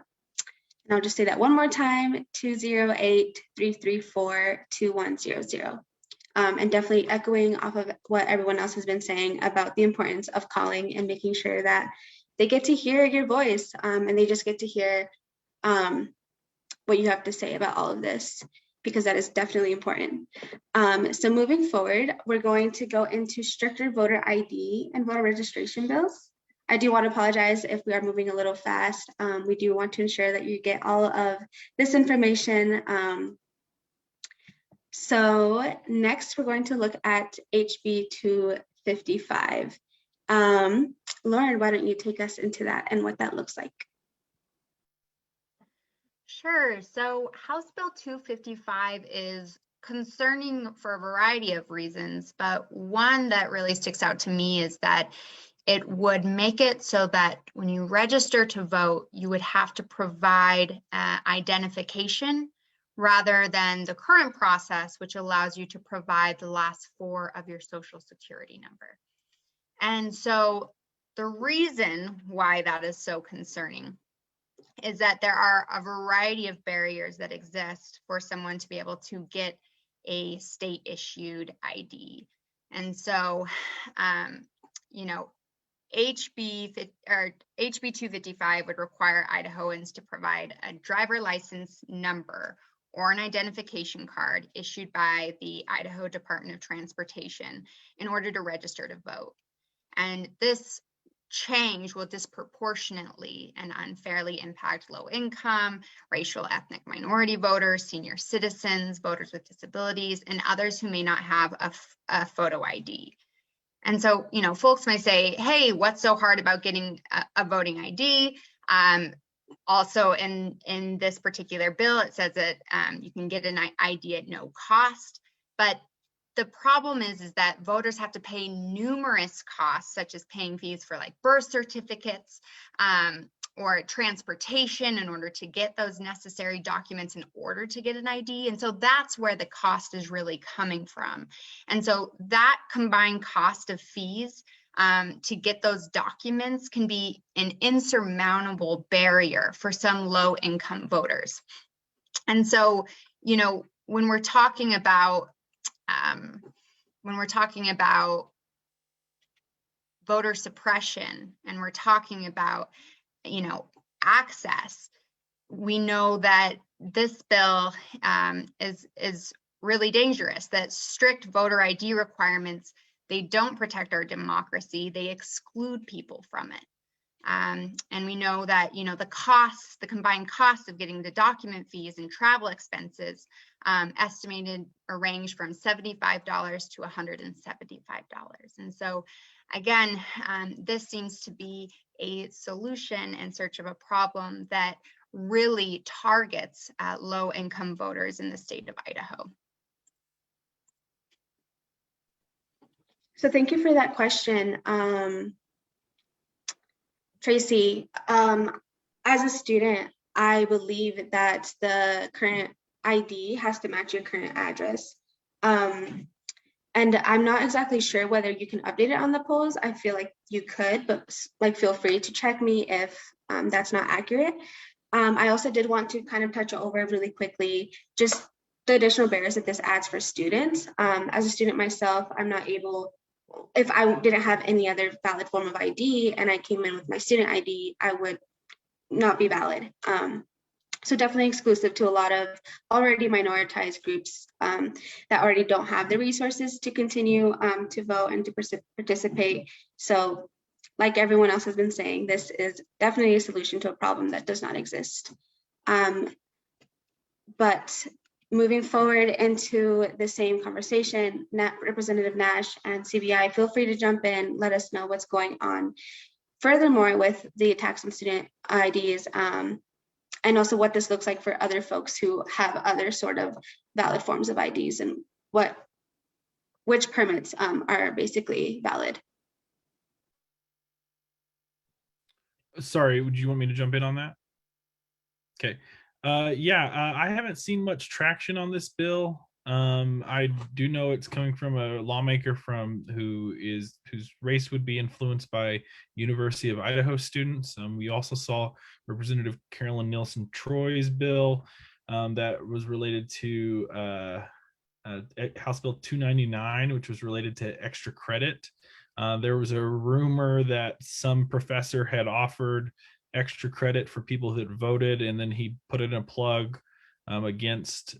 I'll just say that one more time, 208-334-2100. And definitely echoing off of what everyone else has been saying about the importance of calling and making sure that they get to hear your voice and they just get to hear what you have to say about all of this, because that is definitely important. So moving forward, we're going to go into stricter voter ID and voter registration bills. I do want to apologize if we are moving a little fast. We do want to ensure that you get all of this information. So So next we're going to look at HB 255. Lauren, why don't you take us into that and what that looks like? Sure. So House Bill 255 is concerning for a variety of reasons, but one that really sticks out to me is that it would make it so that when you register to vote, you would have to provide identification rather than the current process, which allows you to provide the last four of your social security number. And so the reason why that is so concerning is that there are a variety of barriers that exist for someone to be able to get a state issued ID. And so, you know, HB 255 would require Idahoans to provide a driver license number or an identification card issued by the Idaho Department of Transportation in order to register to vote. And this change will disproportionately and unfairly impact low income, racial ethnic minority voters, senior citizens, voters with disabilities, and others who may not have a photo ID. And so, you know, folks may say, hey, what's so hard about getting a voting ID? Also in this particular bill, it says that you can get an ID at no cost, but the problem is that voters have to pay numerous costs, such as paying fees for like birth certificates or transportation in order to get those necessary documents in order to get an ID. And so that's where the cost is really coming from. And so that combined cost of fees to get those documents can be an insurmountable barrier for some low income voters. And so, you know, when we're talking about voter suppression and we're talking about, you know, access, we know that this bill is really dangerous, that strict voter ID requirements, they don't protect our democracy, they exclude people from it. And we know that, you know, the combined costs of getting the document fees and travel expenses estimated a range from $75 to $175. And so again, this seems to be a solution in search of a problem that really targets low income voters in the state of Idaho. So thank you for that question. Tracy, as a student, I believe that the current ID has to match your current address. And I'm not exactly sure whether you can update it on the polls. I feel like you could, but like feel free to check me if that's not accurate. I also did want to kind of touch over really quickly just the additional barriers that this adds for students. As a student myself, I'm not able, if I didn't have any other valid form of ID and I came in with my student ID, I would not be valid. So definitely exclusive to a lot of already minoritized groups that already don't have the resources to continue to vote and to participate. So like everyone else has been saying, this is definitely a solution to a problem that does not exist. But moving forward into the same conversation, Representative Nash and CBI, feel free to jump in, let us know what's going on. Furthermore, with the attacks on student IDs, and also what this looks like for other folks who have other sort of valid forms of IDs and which permits are basically valid. Sorry, would you want me to jump in on that? Okay. I haven't seen much traction on this bill. I do know it's coming from a lawmaker whose race would be influenced by University of Idaho students. We also saw Representative Carolyn Nielsen Troy's bill that was related to House Bill 299, which was related to extra credit. There was a rumor that some professor had offered extra credit for people who had voted, and then he put in a plug against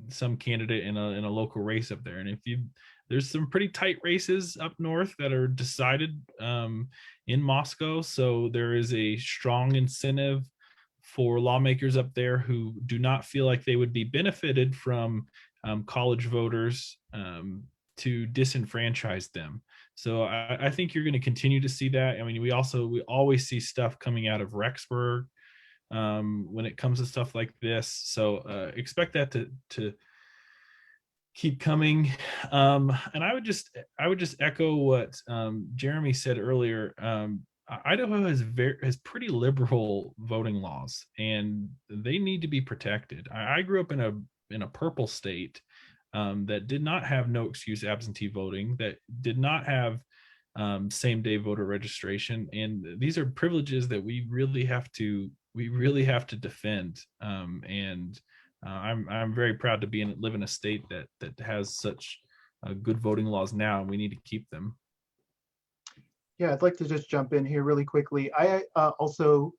some candidate in a local race up there. And there's some pretty tight races up north that are decided in Moscow, so there is a strong incentive for lawmakers up there who do not feel like they would be benefited from college voters to disenfranchise them. So I think you're going to continue to see that. I mean, we always see stuff coming out of Rexburg when it comes to stuff like this. So expect that to keep coming. And I would just echo what Jeremy said earlier. Idaho has pretty liberal voting laws, and they need to be protected. I grew up in a purple state that did not have no excuse absentee voting, that did not have same day voter registration, and these are privileges that we really have to defend. And I'm very proud to live in a state that has such good voting laws now, and we need to keep them. Yeah, I'd like to just jump in here really quickly. I also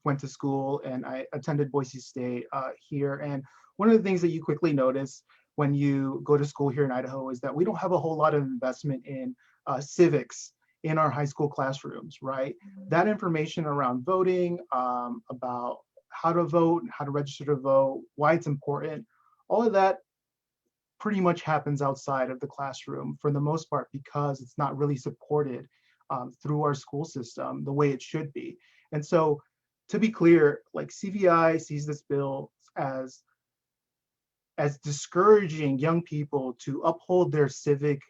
went to school and I attended Boise State here. And one of the things that you quickly notice when you go to school here in Idaho is that we don't have a whole lot of investment in civics in our high school classrooms, right? That information around voting, about how to vote and how to register to vote, why it's important, all of that pretty much happens outside of the classroom for the most part, because it's not really supported through our school system the way it should be. And so, to be clear, like, CVI sees this bill as discouraging young people to uphold their civic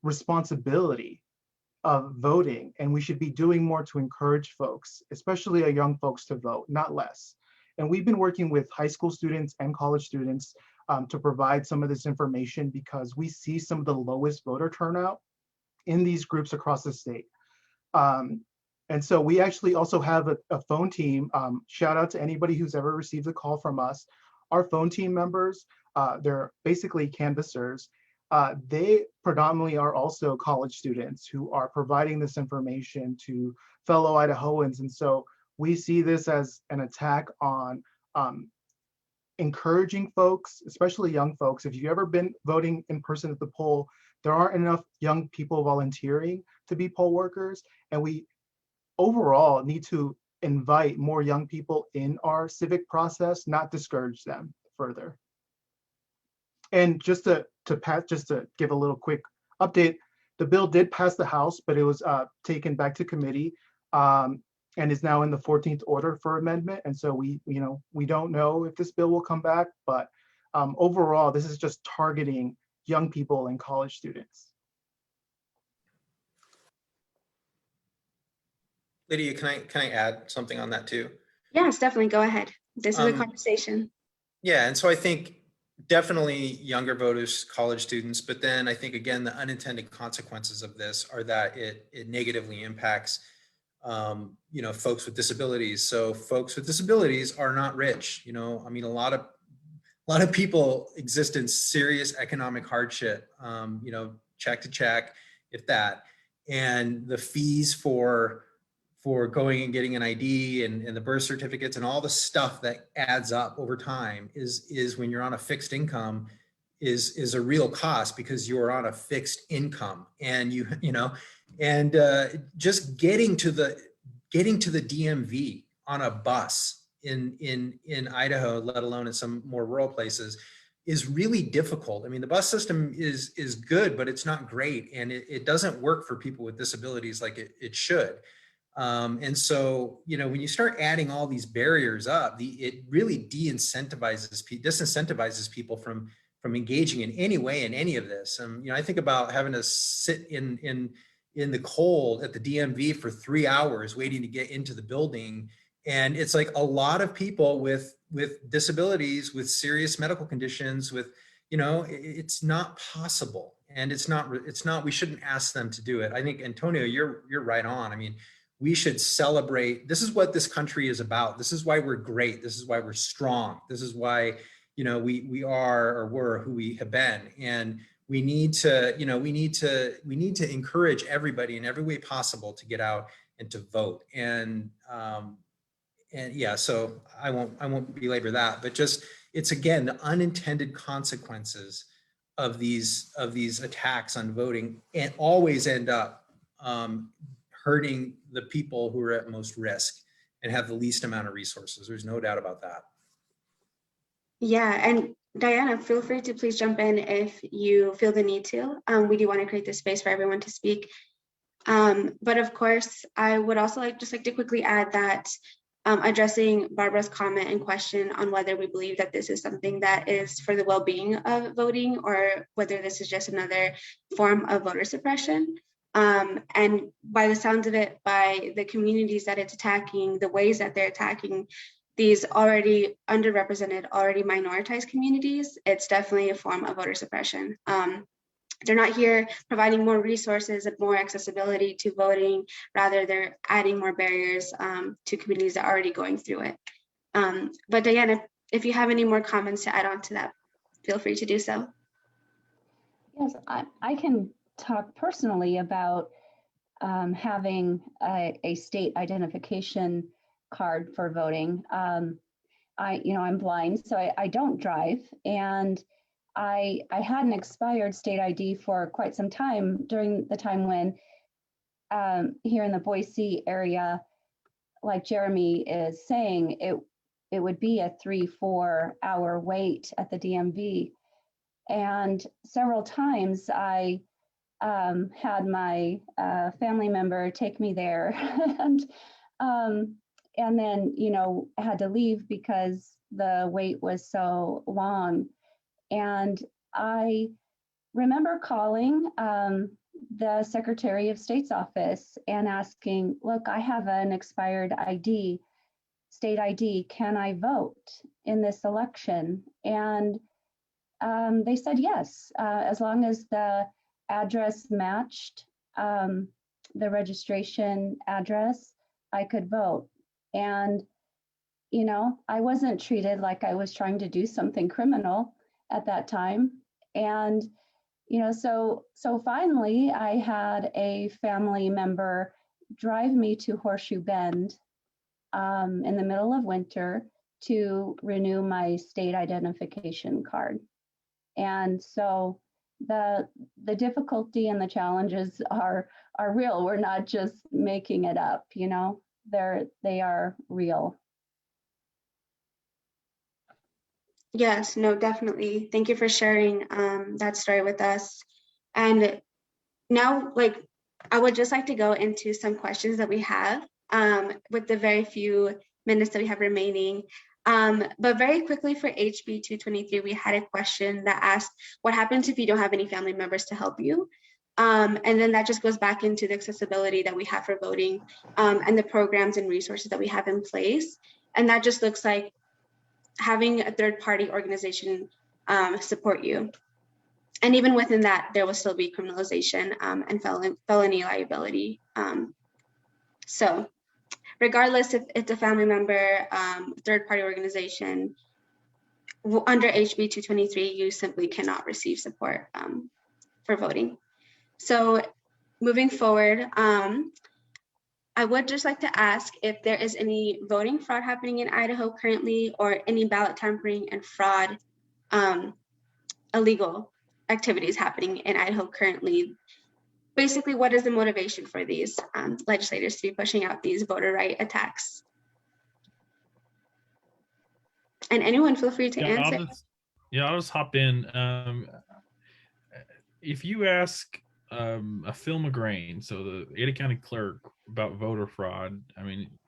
responsibility of voting, and we should be doing more to encourage folks, especially our young folks, to vote, not less. And we've been working with high school students and college students to provide some of this information, because we see some of the lowest voter turnout in these groups across the state. And so we actually also have a phone team. Shout out to anybody who's ever received a call from us. Our phone team members, they're basically canvassers. They predominantly are also college students who are providing this information to fellow Idahoans. And so we see this as an attack on encouraging folks, especially young folks. If you've ever been voting in person at the poll, there aren't enough young people volunteering to be poll workers. And we overall need to invite more young people in our civic process, not discourage them further. And just to give a little quick update, the bill did pass the House, but it was taken back to committee and is now in the 14th order for amendment. And so we don't know if this bill will come back, but overall, this is just targeting young people and college students. Lydia, can I add something on that too? Yes, definitely. Go ahead. This is a conversation. Yeah, and so I think definitely younger voters, college students, but then I think, again, the unintended consequences of this are that it negatively impacts folks with disabilities. So folks with disabilities are not rich. I mean, a lot of people exist in serious economic hardship, check to check, if that. And the fees for going and getting an ID and the birth certificates and all the stuff that adds up over time is when you're on a fixed income is a real cost, because you're on a fixed income, and just getting to the DMV on a bus in Idaho, let alone in some more rural places, is really difficult. I mean, the bus system is good, but it's not great, and it doesn't work for people with disabilities like it should. And so, when you start adding all these barriers up, it really disincentivizes people from engaging in any way in any of this. I think about having to sit in the cold at the DMV for 3 hours waiting to get into the building. And it's like a lot of people with disabilities, with serious medical conditions, it's not possible. And it's not, we shouldn't ask them to do it. I think, Antonio, you're right on. I mean, we should celebrate. This is what this country is about. This is why we're great. This is why we're strong. This is why, we are, or were, who we have been. And we need to encourage everybody in every way possible to get out and to vote. And yeah, so I won't belabor that, but just, it's, again, the unintended consequences of these attacks on voting, and always end up hurting the people who are at most risk and have the least amount of resources. There's no doubt about that. Yeah, and Diana, feel free to please jump in if you feel the need to. We do want to create this space for everyone to speak. But of course, I would also like to quickly add that addressing Barbara's comment and question on whether we believe that this is something that is for the well-being of voting or whether this is just another form of voter suppression. And by the sounds of it, by the communities that it's attacking, the ways that they're attacking these already underrepresented, already minoritized communities, it's definitely a form of voter suppression. They're not here providing more resources and more accessibility to voting. Rather, they're adding more barriers to communities that are already going through it. But Diana, if you have any more comments to add on to that, feel free to do so. Yes, I can talk personally about having a state identification card for voting. I'm blind, so I don't drive, and I had an expired state ID for quite some time during the time when here in the Boise area, like Jeremy is saying, it would be a 3-4 hour wait at the DMV. And several times I had my family member take me there and then, had to leave because the wait was so long. And I remember calling the Secretary of State's office and asking, look, I have an expired ID, state ID, can I vote in this election? And they said yes, as long as the address matched the registration address, I could vote. And, I wasn't treated like I was trying to do something criminal at that time. And, so finally I had a family member drive me to Horseshoe Bend in the middle of winter to renew my state identification card. And so the difficulty and the challenges are real. We're not just making it up, they are real. Yes, no, definitely. Thank you for sharing that story with us. And now, I would just like to go into some questions that we have with the very few minutes that we have remaining. But very quickly for HB 223, we had a question that asked, what happens if you don't have any family members to help you? And then that just goes back into the accessibility that we have for voting and the programs and resources that we have in place. And that just looks like having a third-party organization support you. And even within that, there will still be criminalization and felony liability. So regardless if it's a family member, third-party organization, under HB 223, you simply cannot receive support for voting. So moving forward, I would just like to ask if there is any voting fraud happening in Idaho currently, or any ballot tampering and fraud illegal activities happening in Idaho currently. Basically, what is the motivation for these legislators to be pushing out these voter right attacks? And anyone feel free to answer. I'll just hop in. If you ask a Phil McGrain, so the Ada County clerk, about voter fraud,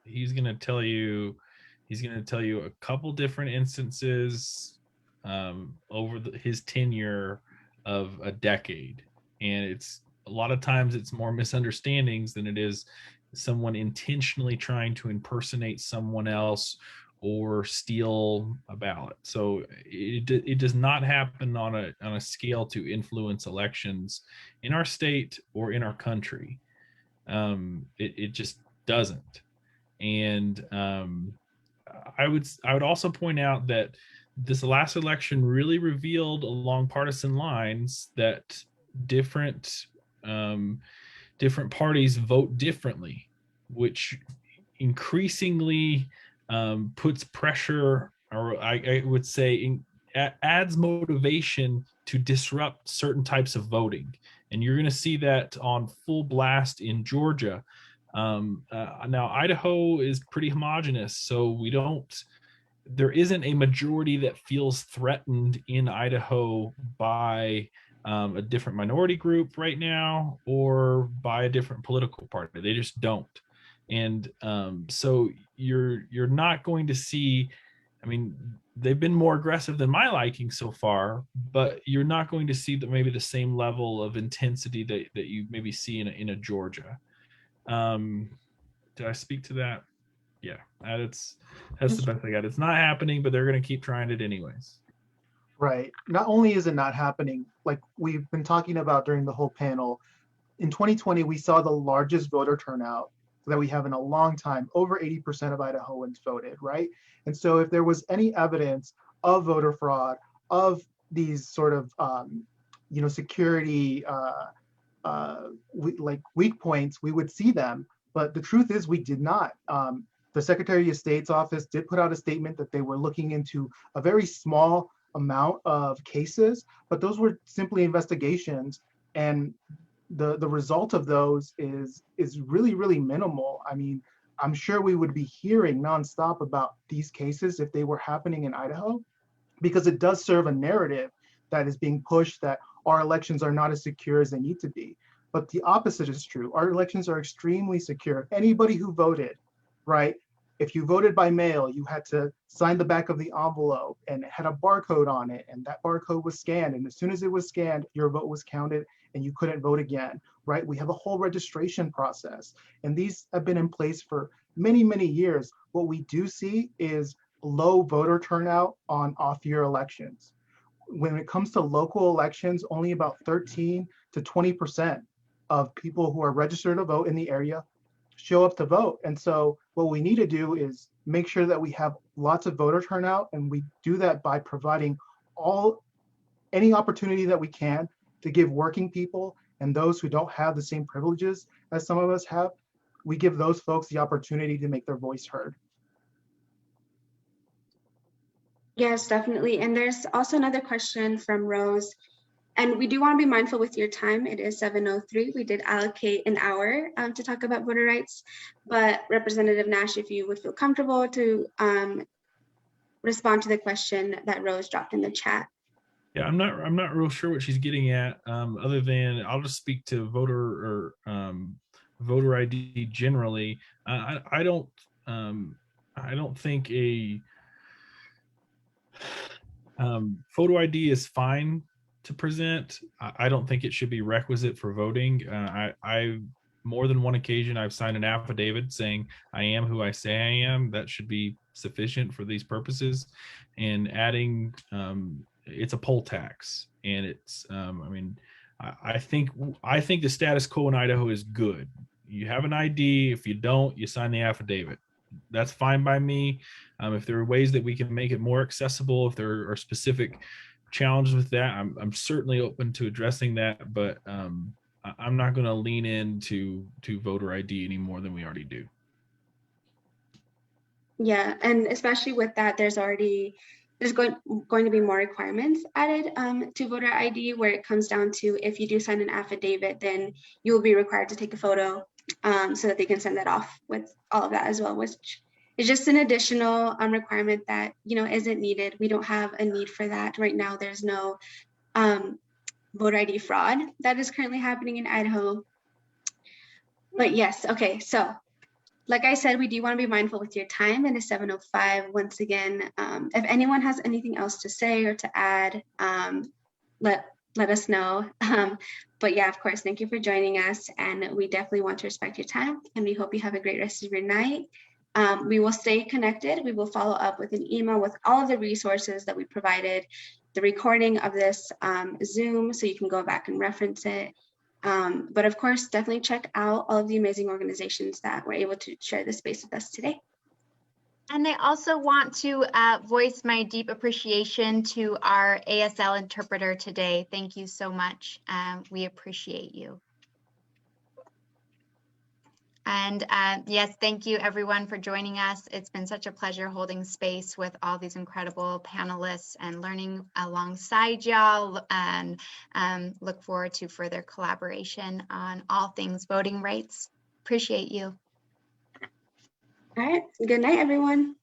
he's going to tell you a couple different instances over his tenure of a decade, and it's a lot of times it's more misunderstandings than it is someone intentionally trying to impersonate someone else or steal a ballot. So it does not happen on a scale to influence elections in our state or in our country. It just doesn't. And I would also point out that this last election really revealed along partisan lines that different parties vote differently, which increasingly puts pressure, or I would say adds motivation to disrupt certain types of voting. And you're going to see that on full blast in Georgia. Now, Idaho is pretty homogenous, so we don't there isn't a majority that feels threatened in Idaho by a different minority group right now or by a different political party. They just don't. And so you're not going to see, I mean, they've been more aggressive than my liking so far, but you're not going to see maybe the same level of intensity that you maybe see in a Georgia. Did I speak to that? Yeah, that's the best I got. It's not happening, but they're going to keep trying it anyways. Right. Not only is it not happening, like we've been talking about during the whole panel, in 2020, we saw the largest voter turnout that we have in a long time. Over 80% of Idahoans voted, right? And so if there was any evidence of voter fraud, of these sort of, security, like weak points, we would see them. But the truth is we did not. The Secretary of State's office did put out a statement that they were looking into a very small amount of cases, but those were simply investigations. And the result of those is really, really minimal. I mean, I'm sure we would be hearing nonstop about these cases if they were happening in Idaho, because it does serve a narrative that is being pushed that our elections are not as secure as they need to be. But the opposite is true. Our elections are extremely secure. Anybody who voted, right? If you voted by mail, you had to sign the back of the envelope and it had a barcode on it, and that barcode was scanned. And as soon as it was scanned, your vote was counted and you couldn't vote again, right? We have a whole registration process, and these have been in place for many, many years. What we do see is low voter turnout on off-year elections. When it comes to local elections, only about 13 to 20% of people who are registered to vote in the area show up to vote. And so what we need to do is make sure that we have lots of voter turnout, and we do that by providing any opportunity that we can to give working people and those who don't have the same privileges as some of us have. We give those folks the opportunity to make their voice heard. Yes, definitely. And there's also another question from Rose. And we do want to be mindful with your time. It is 7:03. We did allocate an hour to talk about voter rights. But Representative Nash, if you would feel comfortable to respond to the question that Rose dropped in the chat. Yeah, I'm not real sure what she's getting at. Other than I'll just speak to voter ID generally. I don't think a photo ID is fine to present. I don't think it should be requisite for voting. I more than one occasion I've signed an affidavit saying I am who I say I am. That should be sufficient for these purposes. And adding it's a poll tax, and it's I think the status quo in Idaho is good. You have an ID. If you don't, you sign the affidavit. That's fine by me. If there are ways that we can make it more accessible, if there are specific challenges with that, I'm certainly open to addressing that. But I'm not going to lean into voter ID any more than we already do. Yeah, and especially with that, there's going to be more requirements added to voter ID, where it comes down to if you do sign an affidavit, then you will be required to take a photo so that they can send that off with all of that as well, which is just an additional requirement that isn't needed. We don't have a need for that right now. There's no voter ID fraud that is currently happening in Idaho. But yes, okay, so like I said, we do want to be mindful with your time. It is 7:05. Once again, if anyone has anything else to say or to add, let us know. But yeah, of course, thank you for joining us. And we definitely want to respect your time. And we hope you have a great rest of your night. We will stay connected. We will follow up with an email with all of the resources that we provided, the recording of this Zoom, so you can go back and reference it. But of course, definitely check out all of the amazing organizations that were able to share this space with us today. And I also want to voice my deep appreciation to our ASL interpreter today. Thank you so much. We appreciate you. And yes, thank you everyone for joining us. It's been such a pleasure holding space with all these incredible panelists and learning alongside y'all, and look forward to further collaboration on all things voting rights. Appreciate you. All right, good night, everyone.